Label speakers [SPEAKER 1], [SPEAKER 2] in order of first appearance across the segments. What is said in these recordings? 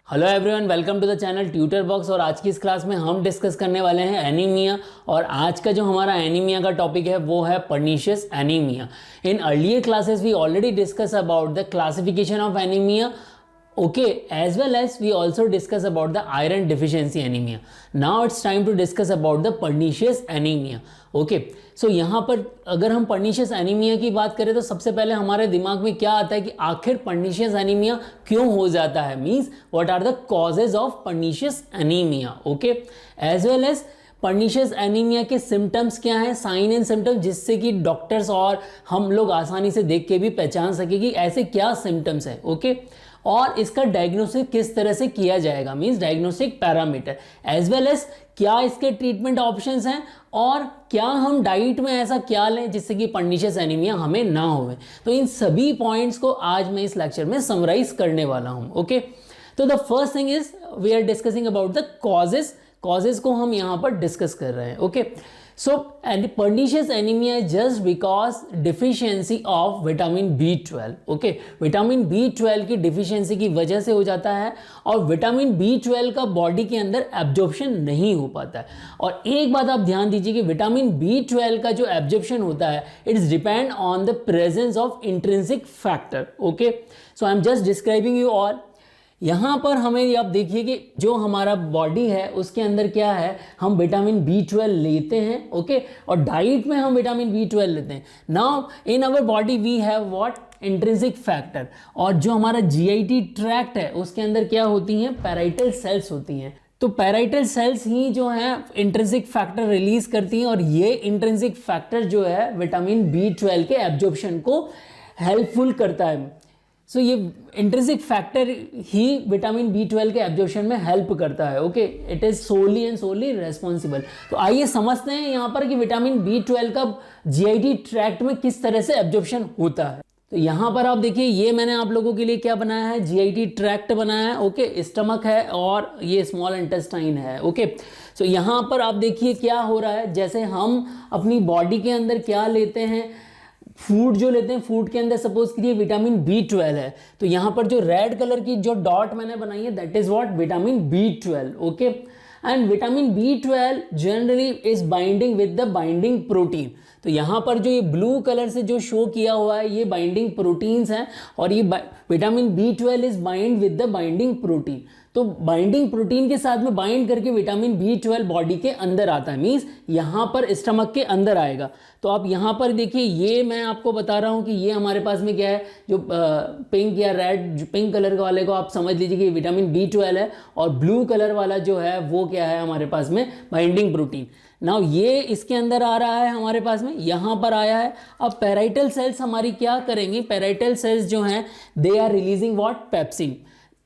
[SPEAKER 1] Hello everyone, welcome to the channel Tutor Box. और आज की इस क्लास में हम डिस्कस करने वाले हैं एनीमिया। और आज का जो हमारा एनीमिया का टॉपिक है वो है pernicious anaemia. In earlier classes we already discuss about the classification of anaemia, okay, as well as we also discuss about the iron deficiency anemia. Now it's time to discuss about the pernicious anemia. okay, so यहाँ पर अगर हम pernicious anemia की बात करें तो सबसे पहले हमारे दिमाग में क्या आता है कि आखिर pernicious anemia क्यों हो जाता है, means what are the causes of pernicious anemia. okay, as well as pernicious anaemia के सिम्टम्स क्या हैं, साइन एंड सिम्टम्स, जिससे कि डॉक्टर्स और हम लोग आसानी से देख के भी पहचान सके कि ऐसे क्या सिम्टम्स हैं. ओके, और इसका डायग्नोसिस किस तरह से किया जाएगा, means diagnostic parameter, as well as क्या इसके ट्रीटमेंट ऑप्शंस हैं और क्या हम डाइट में ऐसा क्या लें जिससे कि पर्नीशियस एनीमिया हमें ना होवे. तो इन सभी पॉइंट्स को आज मैं इस लेक्चर में समराइज करने वाला हूं. ओके, तो the first thing is we are discussing about the causes को हम यहां पर डिस्कस कर रहे हैं. Okay, so pernicious anaemia is just because deficiency of vitamin B12. Okay, vitamin B12 की डिफिशियंसी की वजह से हो जाता है और विटामिन B12 का बॉडी के अंदर एब्जॉर्प्शन नहीं हो पाता है. और एक बात आप ध्यान दीजिए कि विटामिन B12 का जो एब्जॉर्प्शन होता है it is depend on the presence of intrinsic factor. Okay, so I am just describing you all. यहाँ पर हमें आप देखिए कि जो हमारा बॉडी है उसके अंदर क्या है, हम विटामिन B12 लेते हैं. ओके, और डाइट में हम विटामिन B12 लेते हैं. Now in our body we have what, intrinsic factor. और जो हमारा GIT ट्रैक्ट है उसके अंदर क्या होती हैं, पैराइटल सेल्स होती हैं. तो पैराइटल सेल्स ही जो है इंट्रिंसिक फैक्टर रिलीज करती हैं और ये इंट्रिंसिक फैक्टर जो है विटामिन B12 के एब्जॉर्प्शन को हेल्पफुल करता है. सो ये इंट्रिंसिक फैक्टर ही विटामिन B12 के एब्जॉर्प्शन में हेल्प करता है. Okay, it is solely and solely responsible. तो आइए समझते हैं यहाँ पर कि विटामिन B12 का GIT ट्रैक्ट में किस तरह से एब्जॉर्प्शन होता है. तो यहाँ पर आप देखिए, ये मैंने आप लोगों के लिए क्या बनाया है, GIT ट्रैक्ट बनाया है. ओके, स्टमक है और ये स्मॉल इंटेस्टाइन है. ओके, सो यहाँ पर आप देखिए क्या हो रहा है, जैसे हम अपनी बॉडी के अंदर क्या लेते हैं, फूड जो लेते हैं, फूड के अंदर सपोज करिए विटामिन B12 है, तो यहाँ पर जो रेड कलर की जो डॉट मैंने बनाई है that is what, vitamin B12. Okay, and vitamin B12 generally is binding with the binding protein. तो यहाँ पर जो ये ब्लू कलर से जो शो किया हुआ है ये बाइंडिंग प्रोटीन्स हैं और ये vitamin B12 is bind with the binding protein. तो बाइंडिंग प्रोटीन के साथ में बाइंड करके विटामिन B12 बॉडी के अंदर आता है, मींस यहाँ पर स्टमक के अंदर आएगा. तो आप यहाँ पर देखिए, ये मैं आपको बता रहा हूँ कि ये हमारे पास में क्या है, जो पिंक या रेड, पिंक कलर वाले को आप समझ लीजिए कि विटामिन B12 है और ब्लू कलर वाला जो है वो क्या है हमारे पास में, बाइंडिंग प्रोटीन. नाउ ये इसके अंदर आ रहा है हमारे पास में, यहाँ पर आया है. अब पैराइटल सेल्स हमारी क्या करेंगी, पैराइटल सेल्स जो हैं they are releasing what, pepsin.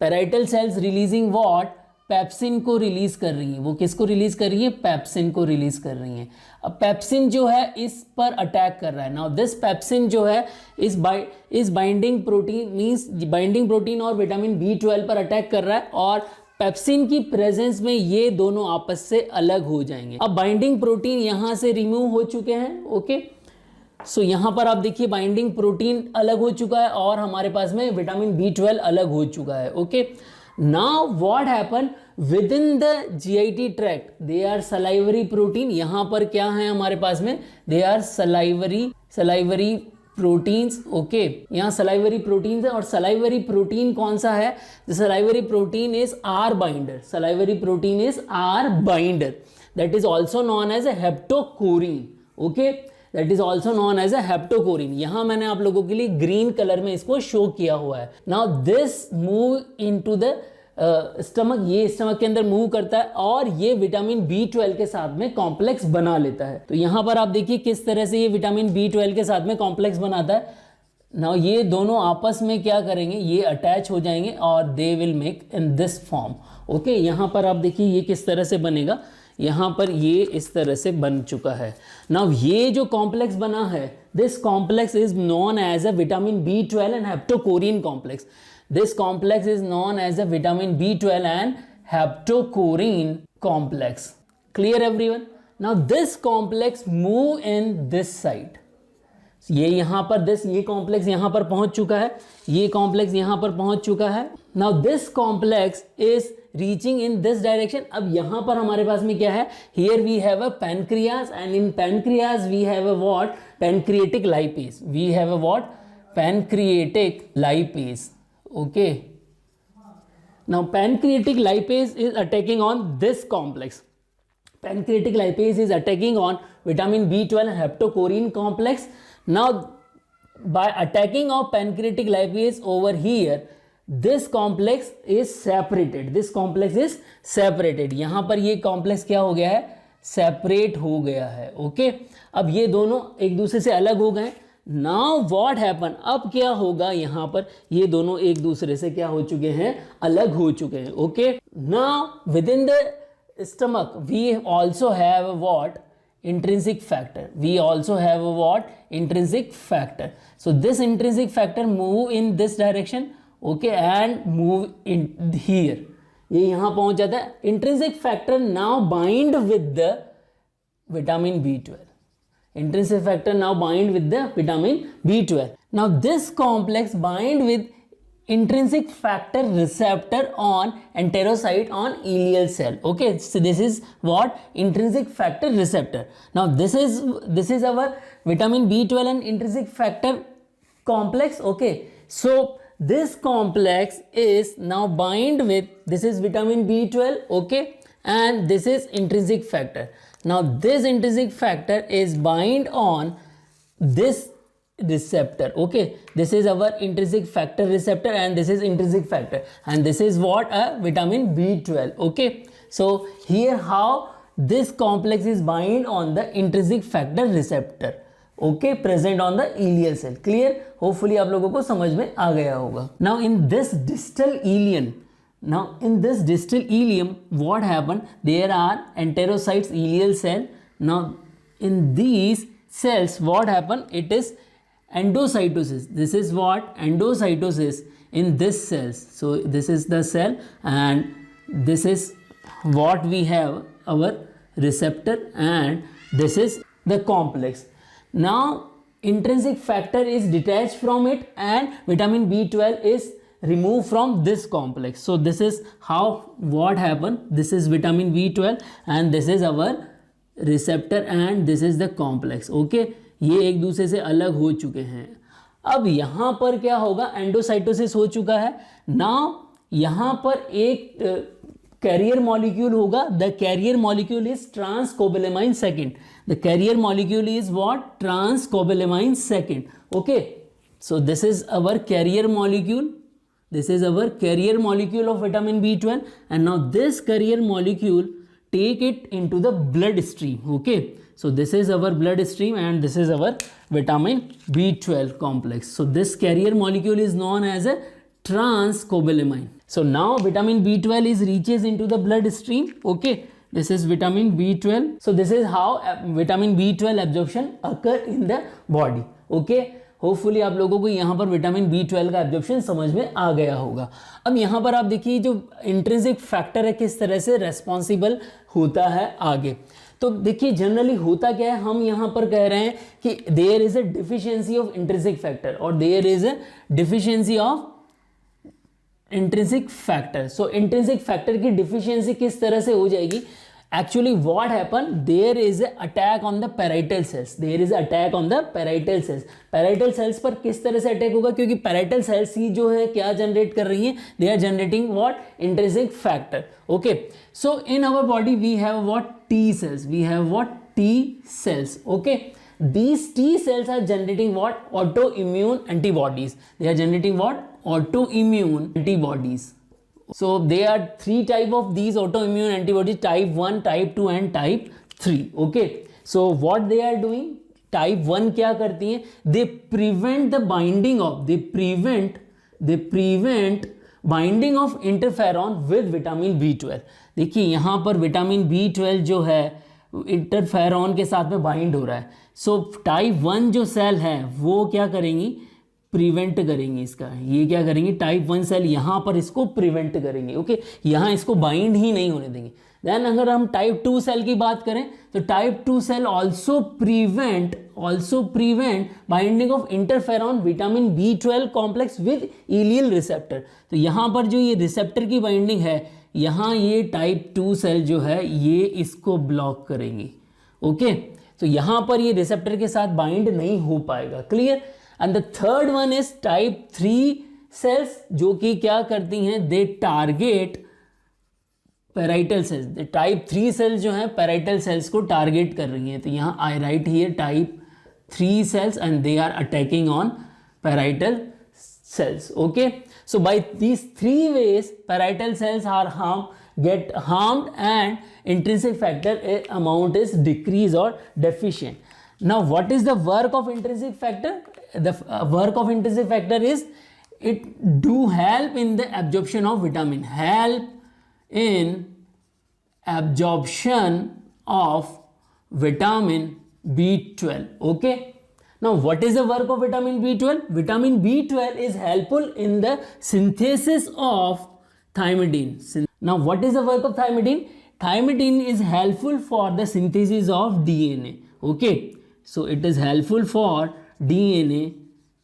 [SPEAKER 1] Parietal cells releasing what, pepsin को रिलीज कर रही है. वो किसको रिलीज कर रही है, पेप्सिन को रिलीज कर रही है. अब पेप्सिन जो है इस पर अटैक कर रहा है. नाउ दिस पेप्सिन जो है इस binding protein, means binding protein और विटामिन B12 पर अटैक कर रहा है और पेप्सिन की प्रेजेंस में ये दोनों आपस से अलग हो जाएंगे. अब बाइंडिंग प्रोटीन यहां से रिमूव हो चुके हैं. ओके, सो यहाँ पर आप देखिए बाइंडिंग प्रोटीन अलग हो चुका है और हमारे पास में विटामिन B12 अलग हो चुका है. Okay, now what happen within the GIT tract, they are salivary protein. यहाँ पर क्या है हमारे पास में, they are salivary proteins. Okay, यहाँ सलाइवरी प्रोटीन्स है और सलाइवरी प्रोटीन कौन सा है, salivary protein is R binder. Salivary protein is R binder, that is also known as a haptocorrin. Okay, that is also known as a haptocorrin. यहां मैंने आप लोगों के लिए ग्रीन कलर में इसको शो किया हुआ है. Now this move into the stomach, ये स्टमक के अंदर मूव करता है और ये विटामिन B12 के साथ में कॉम्प्लेक्स बना लेता है. तो यहां पर आप देखिए किस तरह से ये विटामिन B12 के साथ में कॉम्प्लेक्स बनाता है. नाउ ये दोनों आपस में क्या करेंगे, ये अटैच हो जाएंगे और they will make in this form. Okay, यहां पर आप देखिए ये किस तरह से बनेगा, यहाँ पर ये इस तरह से बन चुका है. नाउ ये जो कॉम्प्लेक्स बना है, this complex is known as a vitamin B12 and haptocorrin complex. This complex is known as a vitamin B12 and haptocorrin complex. Clear everyone? Now this complex move in this side. ये यहाँ पर ये complex यहाँ पर पहुँच चुका है, ये कॉम्प्लेक्स यहाँ पर पहुँच चुका है। Now this complex is reaching in this direction. अब यहाँ पर हमारे पास में क्या है, here we have a pancreas and in pancreas we have a what, pancreatic lipase, we have a what, pancreatic lipase. Okay, now pancreatic lipase is attacking on this complex, pancreatic lipase is attacking on vitamin B12 and hepatocorrin complex. Now by attacking of pancreatic lipase over here, this complex is separated, this complex is separated। यहाँ पर ये complex क्या हो गया है, separate हो गया है। ओके, अब ये दोनों एक दूसरे से अलग हो गए। नाउ व्हाट हैपन, अब क्या होगा, यहाँ पर ये दोनों एक दूसरे से क्या हो चुके हैं, अलग हो चुके हैं। Okay, now with in the stomach we also have what, intrinsic factor, we also have what, intrinsic factor। So this intrinsic factor move in this direction, okay, and move in here, ये यहाँ पहुँच जाता है। intrinsic factor now bind with the vitamin B12, intrinsic factor now bind with the vitamin B12। now this complex bind with intrinsic factor receptor on enterocyte on ileal cell। okay, so this is what, intrinsic factor receptor। now this is our vitamin B12 and intrinsic factor complex। okay, so this complex is now bind with, this is vitamin B12, okay, and this is intrinsic factor। now this intrinsic factor is bind on this receptor। okay, this is our intrinsic factor receptor and this is intrinsic factor and this is what, a vitamin B12। okay, so here how this complex is bind on the intrinsic factor receptor, okay, present on the ileal cell। clear, hopefully आप लोगों को समझ में आ गया होगा। now in this distal ileum, now in this distal ileum what happened, there are enterocytes, ileal cell। now in these cells what happened, it is endocytosis, this is what, endocytosis in this cells। so this is the cell and this is what we have, our receptor, and this is the complex। now intrinsic factor is detached from it and vitamin B12 is removed from this complex। so this is how what happened, this is vitamin B12 and this is our receptor and this is the complex। okay, ये एक दूसरे से अलग हो चुके हैं। अब यहाँ पर क्या होगा, एंडोसाइटोसिस हो चुका है। नाउ यहाँ पर एक कैरियर मॉलिक्यूल होगा, the carrier molecule is transcobalamin second, the carrier molecule is what, transcobalamin second. Okay, so this is our carrier molecule, this is our carrier molecule of vitamin B12 and now this carrier molecule take it into the blood stream। okay, so this is our blood stream and this is our vitamin B12 complex। so this carrier molecule is known as a transcobalamine। so now vitamin B12 is reaches into the blood stream। okay, this is vitamin B12। so this is how vitamin B12 absorption occur in the body। okay, hopefully आप लोगों को यहाँ पर vitamin B12 का absorption समझ में आ गया होगा। अब यहाँ पर आप देखिए जो इंट्रिंसिक फैक्टर है किस तरह से रेस्पॉन्सिबल होता है आगे। तो देखिए जनरली होता क्या है, हम यहाँ पर कह रहे हैं कि there is a deficiency of intrinsic factor और there is a deficiency of intrinsic factor. So intrinsic factor की डिफिशियंसी किस तरह से हो जाएगी, actually what happened, there is a attack on the parietal cells, there is a attack on the parietal cells। parietal cells पर किस तरह से अटैक होगा, क्योंकि parietal cells ही जो है क्या जनरेट कर रही हैं, they are generating what, intrinsic factor। okay, so in our body we have what, T cells, we have what, T cells। okay, these T cells are generating what, autoimmune antibodies, they are generating what, autoimmune antibodies। so there are three type of these autoimmune antibodies, type 1, type 2 and type 3। okay, so what they are doing, type 1 क्या करती हैं, they prevent the binding of, they prevent binding of interferon with vitamin B12। देखिए यहाँ पर vitamin B12 जो है interferon के साथ में बाइंड हो रहा है। सो टाइप 1 जो सेल है वो क्या करेंगी, प्रिवेंट करेंगे इसका, ये क्या करेंगे, टाइप 1 सेल यहाँ पर इसको प्रिवेंट करेंगे। ओके, यहाँ इसको बाइंड ही नहीं होने देंगे। देन अगर हम टाइप 2 सेल की बात करें तो type 2 cell also prevent binding of interferon vitamin B12 complex with ileal receptor. तो यहाँ पर जो ये रिसेप्टर की बाइंडिंग है, यहाँ ये टाइप 2 सेल जो है ये इसको ब्लॉक करेंगी। ओके, तो यहाँ पर ये रिसेप्टर के साथ बाइंड नहीं हो पाएगा। Clear. And the third one is type 3 cells, जो कि क्या करती हैं, they target parietal cells. Type 3 cells जो हैं पैराइटल सेल्स को टारगेट कर रही हैं। तो यहाँ I write here type 3 cells and they are attacking on parietal cells. Okay, so by these 3 ways parietal cells are get harmed and intrinsic factor amount is decreased or deficient. Now what is the work of intrinsic factor? The work of intrinsic factor is it do help in the absorption of vitamin, help in absorption of vitamin B12. Okay, now what is the work of vitamin B12? Vitamin B12 is helpful in the synthesis of thymidine. Now what is the work of thymidine? Thymidine is helpful for the synthesis of DNA. Okay, so it is helpful for DNA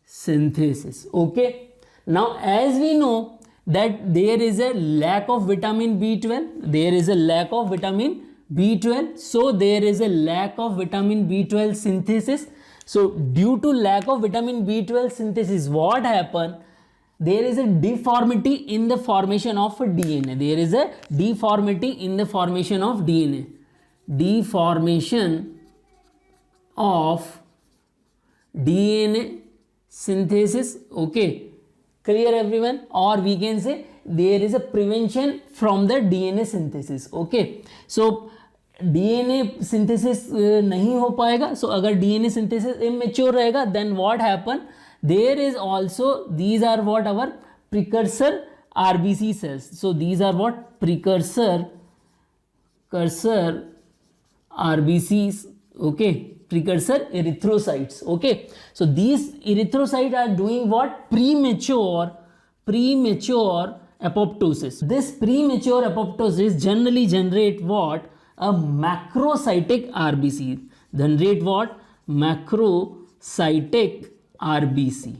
[SPEAKER 1] synthesis. Okay, now as we know that there is a lack of vitamin B12, there is a lack of vitamin B12, so there is a lack of vitamin B12 synthesis. So due to lack of vitamin B12 synthesis, what happen? There is a deformity in the formation of DNA. There is a deformity in the formation of DNA. Deformation of DNA synthesis. Okay, clear everyone? Or we can say there is a prevention from the DNA synthesis. Okay, so DNA synthesis नहीं हो पाएगा। So अगर DNA synthesis immature रहेगा, then what happen? There is also, these are what our precursor RBC cells. So these are what precursor RBCs. Okay, precursor erythrocytes. Okay, so these erythrocytes are doing what? Premature apoptosis. This premature apoptosis generally generate what? A macrocytic RBC. Generate what? Macrocytic RBC.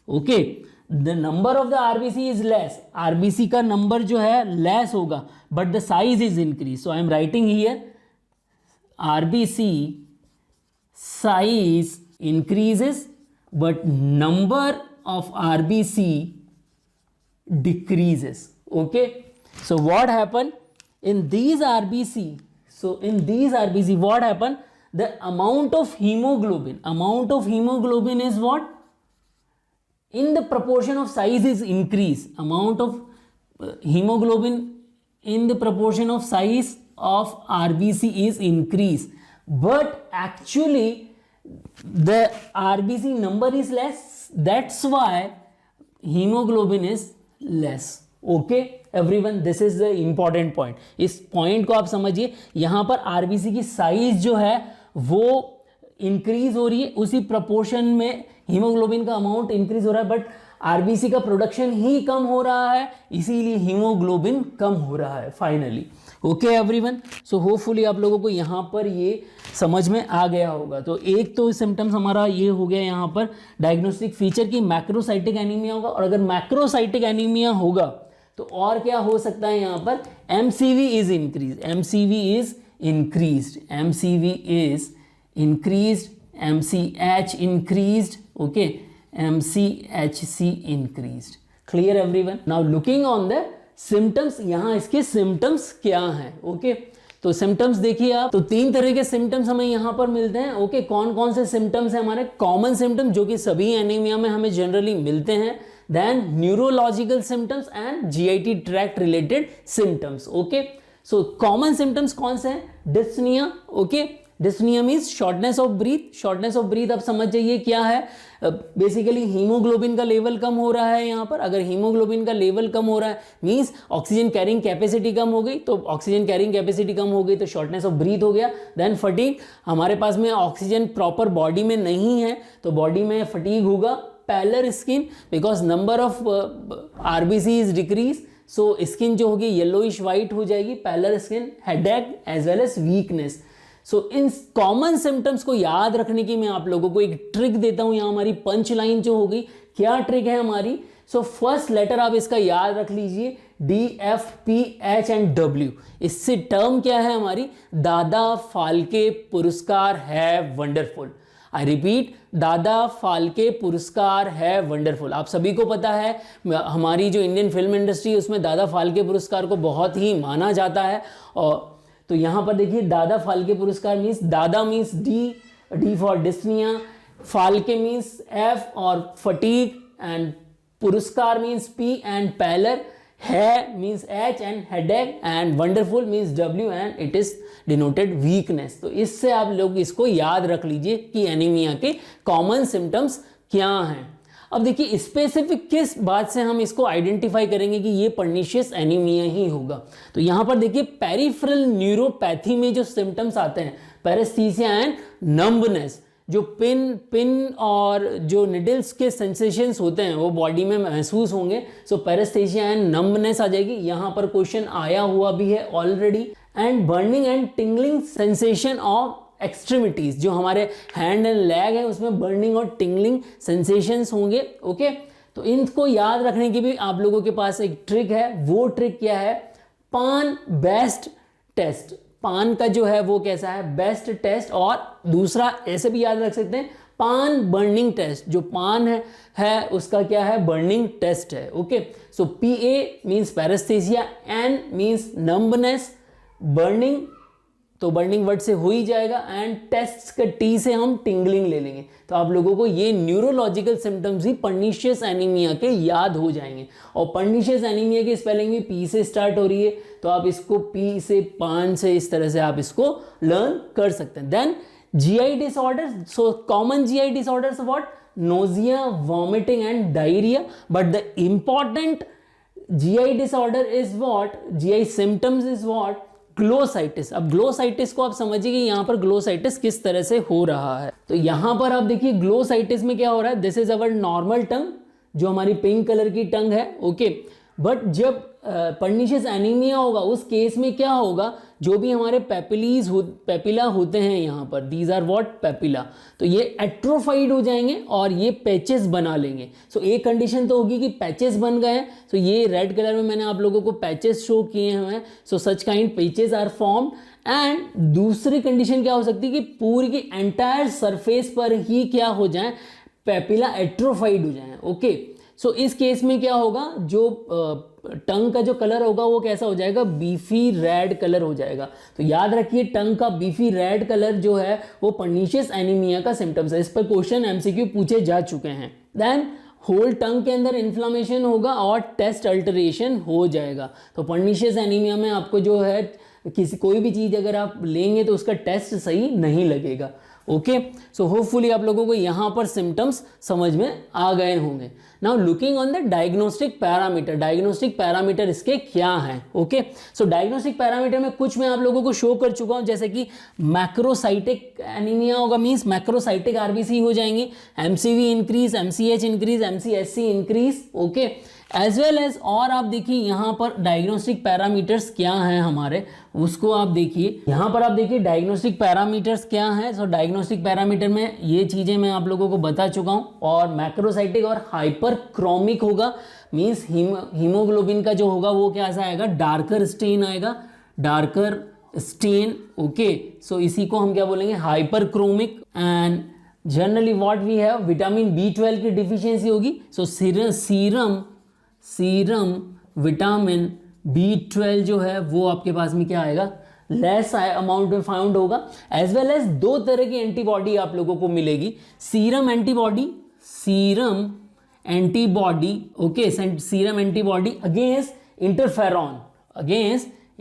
[SPEAKER 1] Okay, the number of the RBC is less. RBC का number जो है less होगा, but the size is increased. So I am writing here RBC size increases, but number of RBC decreases. Okay, so what happened in these RBC? So in these RBC what happened? The amount of hemoglobin is what? In the proportion of size is increased. Amount of hemoglobin in the proportion of size of RBC is increased, but actually the RBC number is less. That's why hemoglobin is less. Okay everyone, this is the important point. इस point को आप समझिए, यहाँ पर RBC की size जो है वो इंक्रीज हो रही है, उसी प्रोपोर्शन में हीमोग्लोबिन का अमाउंट इंक्रीज हो रहा है, बट RBC का प्रोडक्शन ही कम हो रहा है, इसीलिए हीमोग्लोबिन कम हो रहा है finally. Okay everyone, so hopefully आप लोगों को यहाँ पर ये समझ में आ गया होगा। तो एक तो सिम्टम्स हमारा ये हो गया यहाँ पर डायग्नोस्टिक फीचर की मैक्रोसाइटिक एनीमिया होगा, और अगर मैक्रोसाइटिक एनीमिया होगा तो और क्या हो सकता है यहाँ पर? MCV is increase, MCH increased, okay, MCHC increased. Clear everyone? Now looking on the symptoms, यहाँ इसके सिम्टम्स क्या हैं? ओके, तो सिम्टम्स देखिए आप, तो 3 तरह के सिम्टम्स हमें यहाँ पर मिलते हैं। ओके, कौन कौन से सिम्टम्स हैं हमारे? कॉमन सिम्टम्स जो कि सभी एनीमिया में हमें जनरली मिलते हैं, then neurological symptoms and GIT tract related symptoms. Okay, so common symptoms कौन से हैं? dyspnea. Okay, dyspnea means shortness of breath. shortness of breath आप समझ जाइए क्या है, बेसिकली हीमोग्लोबिन का लेवल कम हो रहा है। यहाँ पर अगर हीमोग्लोबिन का लेवल कम हो रहा है मीन्स ऑक्सीजन कैरिंग कैपेसिटी कम हो गई, तो ऑक्सीजन कैरिंग कैपेसिटी कम हो गई तो शॉर्टनेस ऑफ ब्रीथ हो गया। देन फटीग, हमारे पास में ऑक्सीजन प्रॉपर बॉडी में नहीं है तो बॉडी में फटीग होगा। Pallor skin because number of RBC is decrease, so skin जो होगी येलोइश वाइट हो जाएगी, pallor skin, headache as well as weakness. So इन कॉमन सिम्टम्स को याद रखने की मैं आप लोगों को एक ट्रिक देता हूं। यहाँ हमारी पंच लाइन जो होगी, क्या ट्रिक है हमारी? सो फर्स्ट लेटर आप इसका याद रख लीजिए, DFPH एंड W। इससे टर्म क्या है हमारी? दादा फाल्के पुरस्कार है वंडरफुल। आई रिपीट, दादा फाल्के पुरस्कार है वंडरफुल। आप सभी को पता है हमारी जो इंडियन फिल्म इंडस्ट्री है उसमें दादा फाल्के पुरस्कार को बहुत ही माना जाता है। और तो यहाँ पर देखिए, दादा फाल्के पुरस्कार means, Dada means D for dyspnoea, Phalke means F और फटीग, एंड पुरस्कार मीन्स P एंड पैलर, है means H and headache, and wonderful means W and it is denoted weakness. तो इससे आप लोग इसको याद रख लीजिए कि एनीमिया के कॉमन सिम्टम्स क्या हैं। अब देखिए स्पेसिफिक किस बात से हम इसको आइडेंटिफाई करेंगे कि ये पर्निशियस एनीमिया ही होगा। तो यहाँ पर देखिए पेरिफेरल न्यूरोपैथी में जो सिम्टम्स आते हैं, पैरेस्थीसिया एंड नंबनेस, जो पिन और जो निडल्स के सेंसेशंस होते हैं वो बॉडी में महसूस होंगे। सो पैरेस्थीसिया एंड नंबनेस आ जाएगी। यहाँ पर क्वेश्चन आया हुआ भी है already. And burning and tingling sensation of extremities, जो हमारे हैंड एंड लेग है उसमें बर्निंग और टिंगलिंग सेंसेशंस होंगे। ओके, तो इनको याद रखने की भी आप लोगों के पास एक ट्रिक है। वो ट्रिक क्या है? पान बेस्ट टेस्ट। पान का जो है वो कैसा है? Best test. और दूसरा ऐसे भी याद रख सकते हैं, पान बर्निंग टेस्ट। जो पान है उसका क्या है? बर्निंग टेस्ट है। Okay, so PA means paraesthesia, N means numbness, burning तो बर्निंग वर्ड से हो ही जाएगा, एंड टेस्ट का T से हम टिंगलिंग ले लेंगे। तो आप लोगों को ये न्यूरोलॉजिकल सिम्टम्स ही पर्निशियस एनीमिया के याद हो जाएंगे। और पर्निशियस एनीमिया की स्पेलिंग भी P से स्टार्ट हो रही है, तो आप इसको P से, पान से, इस तरह से आप इसको लर्न कर सकते हैं। Then GI disorder. So common GI disorders what? Nausea, vomiting and diarrhoea. But the important GI disorder is what? GI symptoms is what? Glossitis. अब ग्लोसाइटिस को आप समझिए कि यहाँ पर ग्लोसाइटिस किस तरह से हो रहा है। तो यहाँ पर आप देखिए ग्लोसाइटिस में क्या हो रहा है? दिस इज अवर नॉर्मल टंग, जो हमारी पिंक कलर की टंग है। ओके, बट जब पर्निशियस एनीमिया होगा उस केस में क्या होगा? जो भी हमारे पेपिला होते हैं यहाँ पर, दीज आर व्हाट? पेपिला। तो ये एट्रोफाइड हो जाएंगे और ये पैचेस बना लेंगे। सो एक कंडीशन तो होगी कि पैचेस बन गए हैं। सो ये रेड कलर में मैंने आप लोगों को पैचेस शो किए हुए हैं। So such kind patches are formed. And दूसरी कंडीशन क्या हो सकती है कि पूरी की एंटायर सरफेस पर ही क्या हो जाए? पेपिला एट्रोफाइड हो जाए। ओके, सो इस केस में क्या होगा? जो टंग का जो कलर होगा वो कैसा हो जाएगा? बीफी रेड कलर हो जाएगा। तो याद रखिए टंग का बीफी रेड कलर जो है वो पर्निशियस एनीमिया का सिम्टम्स है। इस पर क्वेश्चन MCQ पूछे जा चुके हैं। देन होल टंग के अंदर इन्फ्लामेशन होगा और टेस्ट अल्टरेशन हो जाएगा। तो पर्निशियस एनीमिया में आपको जो है कोई भी चीज़ अगर आप लेंगे तो उसका टेस्ट सही नहीं लगेगा। ओके, सो होपफुली आप लोगों को यहाँ पर सिम्टम्स समझ में आ गए होंगे। Now looking on the diagnostic parameter. Diagnostic parameter इसके क्या हैं? ओके, सो डायग्नोस्टिक पैरामीटर में कुछ मैं आप लोगों को शो कर चुका हूँ, जैसे कि मैक्रोसाइटिक एनीमिया होगा मीन्स मैक्रोसाइटिक RBC हो जाएंगी, MCV increase, MCH increase, MCSC increase. Okay, as well as और आप देखिए यहाँ पर डायग्नोस्टिक पैरामीटर्स क्या हैं हमारे, उसको आप देखिए। यहाँ पर आप देखिए डायग्नोस्टिक पैरामीटर्स क्या हैं। सो डायग्नोस्टिक पैरामीटर में ये चीज़ें मैं आप लोगों को बता चुका हूँ। और मैक्रोसाइटिक और हाइपरक्रोमिक होगा मीन्स हीमोग्लोबिन का जो होगा वो कैसा आएगा? डार्कर स्टेन आएगा, डार्कर स्टेन। ओके, सो इसी को हम क्या बोलेंगे? Hyperchromic. And generally what we have, vitamin B12 की डिफिशियंसी होगी। सो सीरम विटामिन B12 जो है वो आपके पास में क्या आएगा? लेस अमाउंट में फाउंड होगा। एज वेल एज दो तरह की एंटीबॉडी आप लोगों को मिलेगी, serum antibody, okay, serum antibody against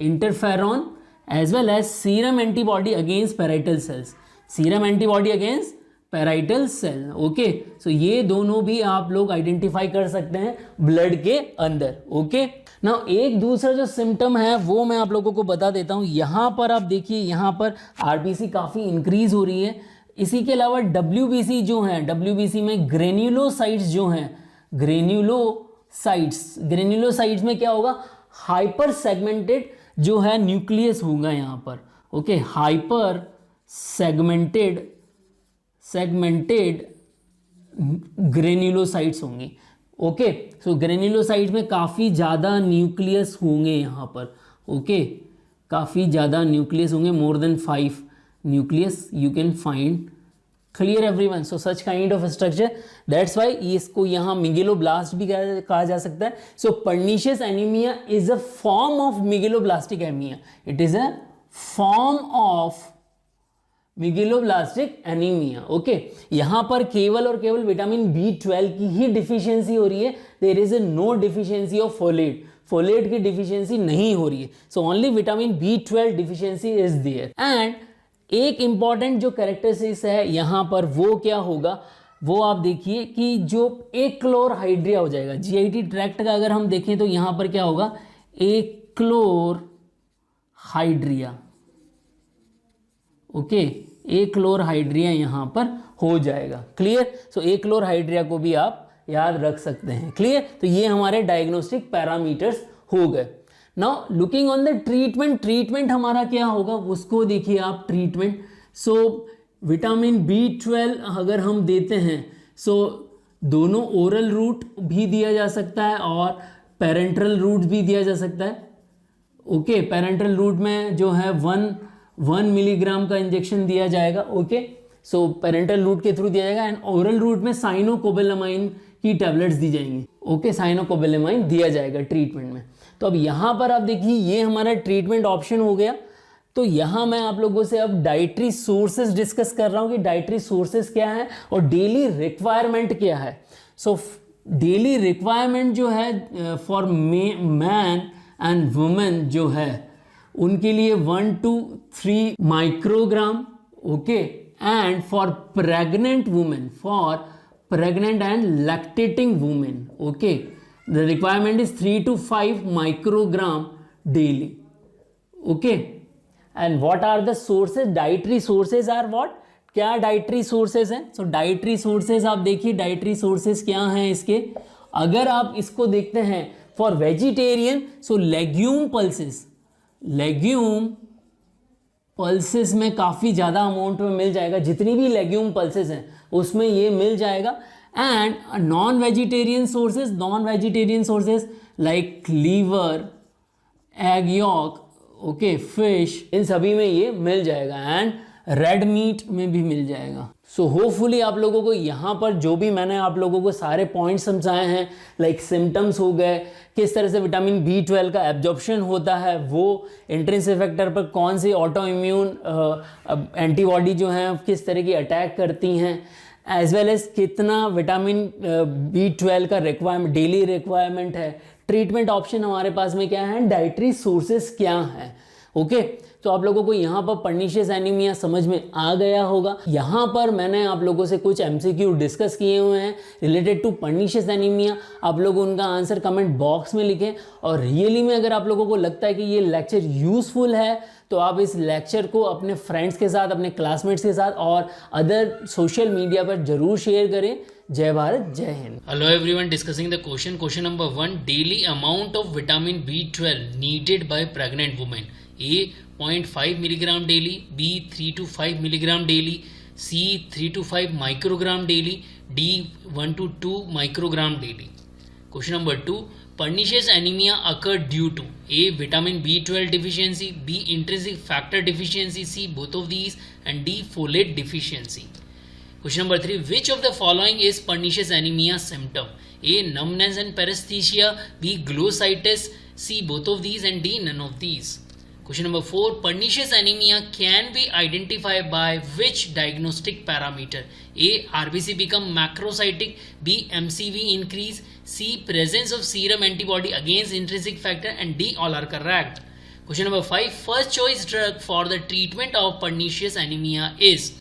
[SPEAKER 1] interferon, as well as serum antibody against parietal cells, serum antibody against parietal cell. Okay, so ये दोनों भी आप लोग आइडेंटिफाई कर सकते हैं ब्लड के अंदर। ओके, नाउ एक दूसरा जो सिम्टम है वो मैं आप लोगों को बता देता हूँ। यहाँ पर आप देखिए, यहाँ पर RBC काफ़ी इंक्रीज हो रही है। इसी के अलावा WBC जो है, WBC में ग्रेन्युलोसाइट्स जो हैं, ग्रेन्युलोसाइट्स में क्या होगा? हाइपर सेगमेंटेड जो है न्यूक्लियस होगा यहाँ पर, ओके, हाइपर सेगमेंटेड ग्रेन्युलोसाइट्स होंगी, ओके। सो ग्रेन्युलोसाइट में काफ़ी ज़्यादा न्यूक्लियस होंगे यहाँ पर, ओके, काफ़ी ज़्यादा न्यूक्लियस होंगे, more than 5 nucleus you can find. Clear everyone? So such kind of structure, that's why इसको यहाँ मेगलोब्लास्ट भी कहा जा सकता है। So pernicious anaemia is a form of megaloblastic anaemia, it is a form of megaloblastic anaemia, okay. यहाँ पर केवल और केवल विटामिन B12 की ही डिफिशियंसी हो रही है, there is no deficiency of folate, folate की डिफिशियंसी नहीं हो रही है। So only vitamin B12 deficiency is there. And एक इंपॉर्टेंट जो कैरेक्टरिस्टिक्स है यहाँ पर वो क्या होगा, वो आप देखिए कि जो एक्लोरहाइड्रिया हो जाएगा, GIT ट्रैक्ट का अगर हम देखें तो यहाँ पर क्या होगा, एक्लोरहाइड्रिया, ओके, एक्लोरहाइड्रिया यहाँ पर हो जाएगा। क्लियर? सो एक्लोरहाइड्रिया को भी आप याद रख सकते हैं। क्लियर? तो ये हमारे डायग्नोस्टिक पैरामीटर्स हो गए। Now looking on the treatment, treatment हमारा क्या होगा उसको देखिए आप। ट्रीटमेंट, सो विटामिन B12 अगर हम देते हैं, सो दोनों ओरल रूट भी दिया जा सकता है और पेरेंट्रल रूट भी दिया जा सकता है, ओके। पेरेंट्रल रूट में जो है 1 मिलीग्राम का इंजेक्शन दिया जाएगा, ओके। सो पेरेंटल रूट के थ्रू दिया जाएगा। एंड ओरल रूट में साइनोकोबालामाइन की टैबलेट्स दी जाएंगी, ओके, साइनोकोबालामाइन दिया जाएगा ट्रीटमेंट में। तो अब यहाँ पर आप देखिए ये हमारा ट्रीटमेंट ऑप्शन हो गया। तो यहाँ मैं आप लोगों से अब डाइटरी सोर्सेज डिस्कस कर रहा हूँ कि डाइटरी सोर्सेज क्या है और डेली रिक्वायरमेंट क्या है। सो डेली रिक्वायरमेंट जो है फॉर मैन एंड वुमेन जो है उनके लिए 1 to 3 microgram, okay. And for pregnant women, for pregnant and lactating women, okay, the requirement is 3 to 5 microgram daily, okay. And what are the sources? Dietary sources are what? क्या dietary sources हैं? So dietary sources आप देखिए dietary sources क्या हैं इसके। अगर आप इसको देखते हैं for vegetarian, so legume pulses में काफ़ी ज़्यादा अमाउंट में मिल जाएगा, जितनी भी legume pulses हैं उसमें ये मिल जाएगा। And non-vegetarian sources like liver, egg yolk, okay, fish, इन सभी में ये मिल जाएगा। एंड रेड मीट में भी मिल जाएगा। सो होपफुली आप लोगों को यहाँ पर जो भी मैंने आप लोगों को सारे पॉइंट्स समझाए हैं, लाइक सिम्टम्स हो गए, किस तरह से विटामिन B12 का एब्जॉर्प्शन होता है, वो इंट्रिंसिक फैक्टर पर कौन सी ऑटो इम्यून एंटीबॉडी जो हैं किस तरह की अटैक करती हैं, एज वेल एज कितना विटामिन B12 का रिक्वायरमेंट, डेली रिक्वायरमेंट है, ट्रीटमेंट ऑप्शन हमारे पास में क्या है, डाइटरी सोर्सेस क्या हैं, ओके। तो आप लोगों को यहाँ पर पर्निशियस एनीमिया समझ में आ गया होगा। यहाँ पर मैंने आप लोगों से कुछ MCQ डिस्कस किए हुए हैं रिलेटेड टू पर्निशियस एनीमिया। आप लोग उनका आंसर कमेंट बॉक्स में लिखें। और रियली में अगर आप लोगों को लगता है कि ये लेक्चर यूज़फुल है तो आप इस लेक्चर को अपने फ्रेंड्स के साथ, अपने क्लासमेट्स के साथ और अदर सोशल मीडिया पर जरूर शेयर करें। जय भारत, जय Hind.
[SPEAKER 2] Hello everyone, discussing the question number 1, daily amount of vitamin B12 needed bye pregnant women. A 0.5 milligram daily, B 3 to 5 milligram daily, C 3 to 5 microgram daily, D 1 to 2 microgram daily. Question number 2, pernicious anemia occur due to A vitamin B12 deficiency, B intrinsic factor deficiency, C both of these, and D folate deficiency. Question number 3, which of the following is pernicious anemia symptom? A numbness and paresthesia, B glossitis, C both of these, and D none of these. Question number 4, pernicious anemia can be identified by which diagnostic parameter? A RBC become macrocytic, B MCV increase, C presence of serum antibody against intrinsic factor, and D all are correct. Question number 5, first choice drug for the treatment of pernicious anemia is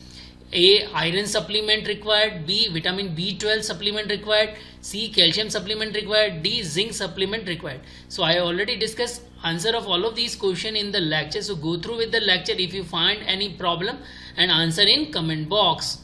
[SPEAKER 2] A iron supplement required, B vitamin B12 supplement required, C calcium supplement required, D zinc supplement required. So I already discussed answer of all of these question in the lecture, so go through with the lecture. If you find any problem and answer in comment box.